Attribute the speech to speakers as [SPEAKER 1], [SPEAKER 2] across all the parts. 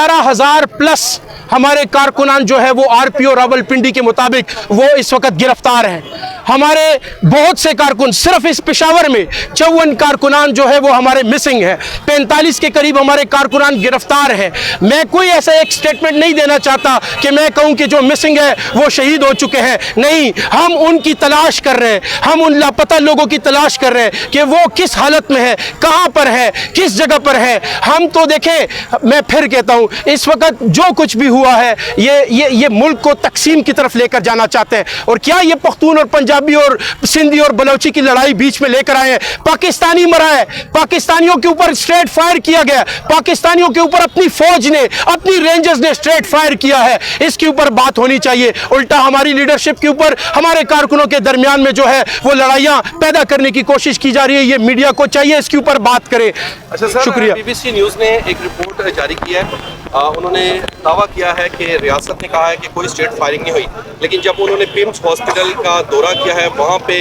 [SPEAKER 1] 11,000 plus हमारे कारकुनान जो है वो आरपीओ रावलपिंडी के मुताबिक वो इस वक्त गिरफ्तार हैं। हमारे बहुत से कारकुन, सिर्फ इस पेशावर में 54 कारकुनान जो है वो हमारे मिसिंग हैं। 45 के करीब हमारे कारकुनान गिरफ्तार हैं। मैं कोई ऐसा एक स्टेटमेंट नहीं देना चाहता कि मैं कहूं कि जो मिसिंग है वो शहीद हो चुके हैं। नहीं, हम उनकी तलाश कर रहे हैं, हम उन लापता लोगों की तलाश कर रहे हैं कि वो किस हालत में है, कहां पर है, किस जगह पर है। हम तो देखें, मैं फिर कहता हूं, इस वक्त जो कुछ भी हुआ है ये मुल्क को तकसीम की तरफ लेकर जाना चाहते हैं। और क्या ये पख्तून और पंजाबी और सिंधी और बलोची की लड़ाई बीच में लेकर आए हैं? पाकिस्तानी मरा है, पाकिस्तानियों के ऊपर स्ट्रेट फायर किया गया, पाकिस्तानियों के ऊपर अपनी फौज ने, अपनी रेंजर्स ने स्ट्रेट फायर किया है। इसके ऊपर बात होनी चाहिए। उल्टा हमारी लीडरशिप के ऊपर, हमारे कारकुनों के दरमियान में जो है वो लड़ाइयां पैदा करने की कोशिश की जा रही है। ये मीडिया को चाहिए इसके ऊपर बात करे।
[SPEAKER 2] अच्छा सर,
[SPEAKER 1] शुक्रिया।
[SPEAKER 2] BBC न्यूज़ ने एक रिपोर्ट जारी की है। उन्होंने दावा किया है कि रियासत ने कहा है कि कोई स्ट्रेट फायरिंग नहीं हुई, लेकिन जब उन्होंने पिम्स हॉस्पिटल का दौरा किया है वहाँ पे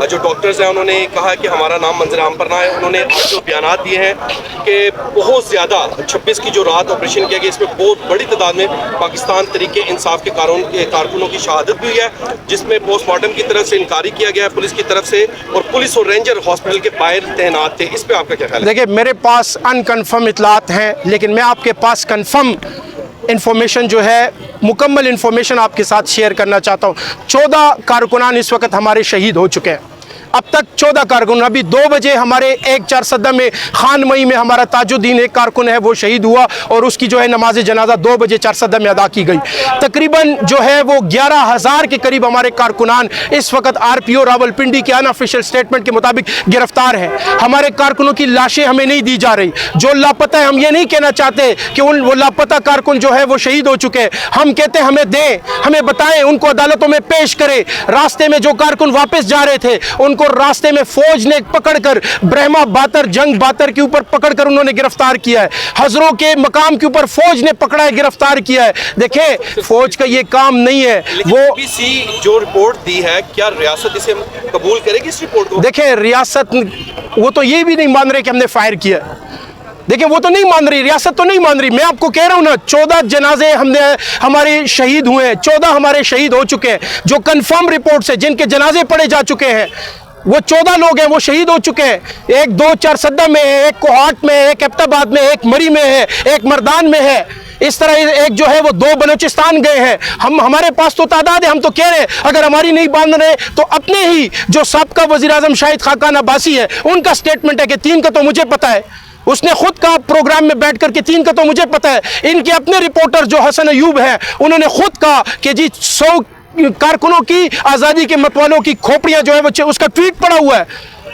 [SPEAKER 2] जो डॉक्टर्स हैं उन्होंने कहा कि हमारा नाम मंजर आम पर ना है। उन्होंने जो बयान दिए हैं कि बहुत ज़्यादा 26 की जो रात ऑपरेशन किया गया, इसमें बहुत बड़ी तादाद में पाकिस्तान तरीके इंसाफ के कारकुनों की शहादत भी हुई है, जिसमें पोस्टमार्टम की तरफ से इनकारी किया गया है पुलिस की तरफ से, और पुलिस और रेंजर हॉस्पिटल के बाहर तैनात थे। इस पर आपका क्या ख्याल है?
[SPEAKER 1] देखिए, मेरे पास अनकन्फर्म इतलात हैं, लेकिन मैं आपके पास कन्फर्म इंफॉर्मेशन जो है, मुकम्मल इंफॉर्मेशन आपके साथ शेयर करना चाहता हूँ। 14 कारकुनान इस वक्त हमारे शहीद हो चुके हैं। अब तक 14 कारकुन, अभी 2 बजे हमारे 1-4 में खानमई में हमारा ताजुद्दीन एक कारकुन है वो शहीद हुआ, और उसकी जो है नमाज जनाजा 2 बजे 4 में अदा की गई। तकरीबन जो है वो 11,000 के करीब हमारे कारकुनान इस वक्त आरपीओ रावलपिंडी के अनऑफिशियल स्टेटमेंट के मुताबिक गिरफ्तार हैं। हमारे कारकुनों की लाशें हमें नहीं दी जा रही। जो लापता है, हम ये नहीं कहना चाहते कि वो लापता कारकुन जो है वो शहीद हो चुके हैं। हम कहते हैं हमें दें, हमें बताएं, उनको अदालतों में पेश करें। रास्ते में जो कारकुन वापस जा रहे थे उनको रास्ते में फौज ने पकड़कर ब्रह्मा बातर, जंग बातर के ऊपर पकड़कर उन्होंने गिरफ्तार किया है। हजरों के मकाम के ऊपर फौज ने पकड़ा है, गिरफ्तार किया है। देखें, फौज का ये काम नहीं है। वो
[SPEAKER 2] BBC जो रिपोर्ट दी है, क्या रियासत इसे कबूल करेगी इस रिपोर्ट को?
[SPEAKER 1] देखें, रियासत वो तो ये भी नहीं मान रहे कि हमने फायर किया। देखिए, वो तो नहीं मान रही, रियासत तो नहीं मान रही। मैं आपको कह रहा हूं ना, 14 जनाजे हमारे शहीद हुए हैं, 14 हमारे शहीद हो चुके हैं। जो कंफर्म रिपोर्ट से जिनके जनाजे पड़े जा चुके हैं वो 14 लोग हैं, वो शहीद हो चुके हैं। एक 2-4 में है, एक कोहाट में है, एक एबटाबाद में, एक मरी में है, एक मर्दान में है। इस तरह एक जो है वो 2 बलोचिस्तान गए हैं। हमारे पास तो तादाद है। हम तो कह रहे हैं अगर हमारी नहीं बांध रहे तो अपने ही जो साबका वज़ीर आज़म शाहिद खाकान अब्बासी है उनका स्टेटमेंट है कि 3 का तो मुझे पता है, उसने खुद कहा प्रोग्राम में बैठ करके 3 का तो मुझे पता है। इनके अपने रिपोर्टर जो हसन अयूब है उन्होंने खुद कहा कि जी 100 कारकुनों की आज़ादी के मतवालों की खोपड़ियां जो है वो, उसका ट्वीट पड़ा हुआ है,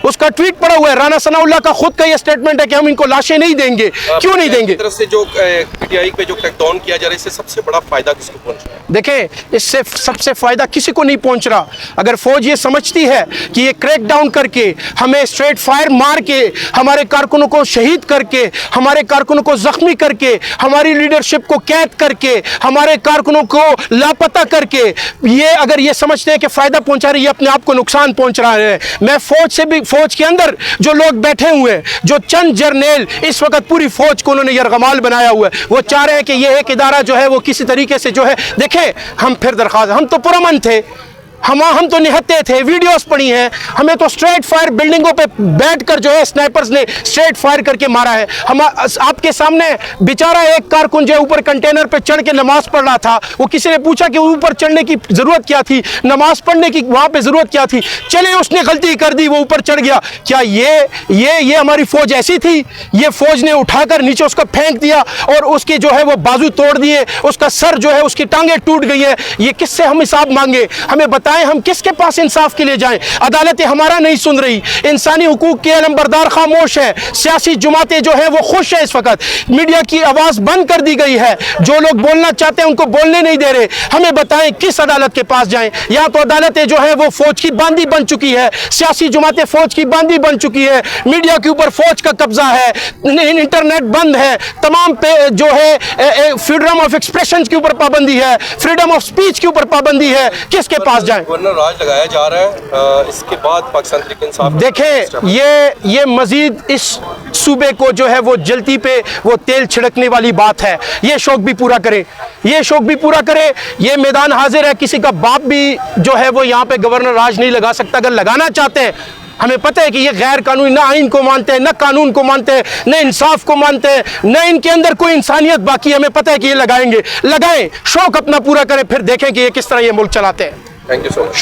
[SPEAKER 1] उसका ट्वीट पड़ा हुआ है। राना सनाउल्लाह का खुद का ये स्टेटमेंट है कि हम इनको लाशें नहीं देंगे। क्यों नहीं देंगे?
[SPEAKER 2] तरफ से जो PTI पे जो क्रैकडाउन किया जा रहा है, इससे सबसे बड़ा फायदा किसको पहुंच रहा है?
[SPEAKER 1] देखें, इससे सबसे फायदा किसी को नहीं पहुंच रहा। अगर फौज ये समझती है कि ये क्रैकडाउन करके, हमें स्ट्रेट फायर मार के, हमारे कारकुनों को शहीद करके, हमारे कारकुनों को जख्मी करके, हमारी लीडरशिप को कैद करके, हमारे कारकुनों को लापता करके, ये अगर ये समझते हैं कि फायदा पहुंचा रही है, अपने आप को नुकसान पहुंच रहा है। मैं फौज से भी, फौज के अंदर जो लोग बैठे हुए हैं, जो चंद जर्नेल इस वक्त पूरी फौज को उन्होंने यरगमाल बनाया हुआ है, वो चाह रहे हैं कि ये एक इदारा जो है वो किसी तरीके से जो है, देखें, हम फिर दरख्वास्त, हम तो पुरअमन थे, हम तो निहत्ते थे, वीडियोस पड़ी हैं। हमें तो स्ट्रेट फायर बिल्डिंगों पे बैठकर जो है स्नाइपर्स ने स्ट्रेट फायर करके मारा है। हम आपके सामने बेचारा एक कारकुन जो ऊपर कंटेनर पे चढ़ के नमाज पढ़ रहा था, वो किसी ने पूछा कि ऊपर चढ़ने की जरूरत क्या थी, नमाज पढ़ने की वहां पे जरूरत क्या थी? चले, उसने गलती कर दी, वो ऊपर चढ़ गया। क्या ये हमारी फौज ऐसी थी? ये फौज ने उठाकर नीचे उसको फेंक दिया और उसके जो है वो बाजू तोड़ दिए, उसका सर जो है, उसकी टांगे टूट गई है। ये किससे हम हिसाब मांगे? हमें बताएं, हम किसके पास इंसाफ के लिए जाएं? अदालतें हमारा नहीं सुन रही, इंसानी हुकूक के अलमबरदार खामोश है, सियासी जुमातें जो है वो खुश है। इस वक्त मीडिया की आवाज बंद कर दी गई है, जो लोग बोलना चाहते हैं उनको बोलने नहीं दे रहे। हमें बताएं किस अदालत के पास जाएं? या तो अदालतें जो है वो फौज की बांदी बन चुकी है, सियासी जुमातें फौज की बांदी बन चुकी है, मीडिया के ऊपर फौज का कब्जा है, इंटरनेट बंद है, तमाम पे जो है फ्रीडम ऑफ एक्सप्रेशन के ऊपर पाबंदी है, फ्रीडम ऑफ स्पीच के ऊपर पाबंदी है। किसके पास जाएं? جائیں.
[SPEAKER 2] گورنر راج لگایا جا رہا ہے, اس کے بعد پاکستان تحریک انصاف
[SPEAKER 1] دیکھیں یہ مزید اس صوبے کو جو ہے وہ جلتی پہ وہ تیل چھڑکنے والی بات ہے. یہ شوق بھی پورا کرے, یہ شوق بھی پورا کرے. یہ میدان حاضر ہے, کسی کا باپ بھی جو ہے وہ یہاں پہ گورنر راج نہیں لگا سکتا. اگر لگانا چاہتے ہیں, ہمیں پتہ ہے کہ یہ غیر قانونی, نہ آئین کو مانتے ہیں, نہ قانون کو مانتے ہیں, نہ انصاف کو مانتے ہیں, نہ ان کے اندر کوئی انسانیت باقی ہے. ہمیں پتہ ہے کہ یہ لگائیں گے, لگائیں, شوق اپنا پورا کریں, پھر دیکھیں کہ یہ کس طرح یہ ملک چلاتے ہیں.
[SPEAKER 2] Thank you so much.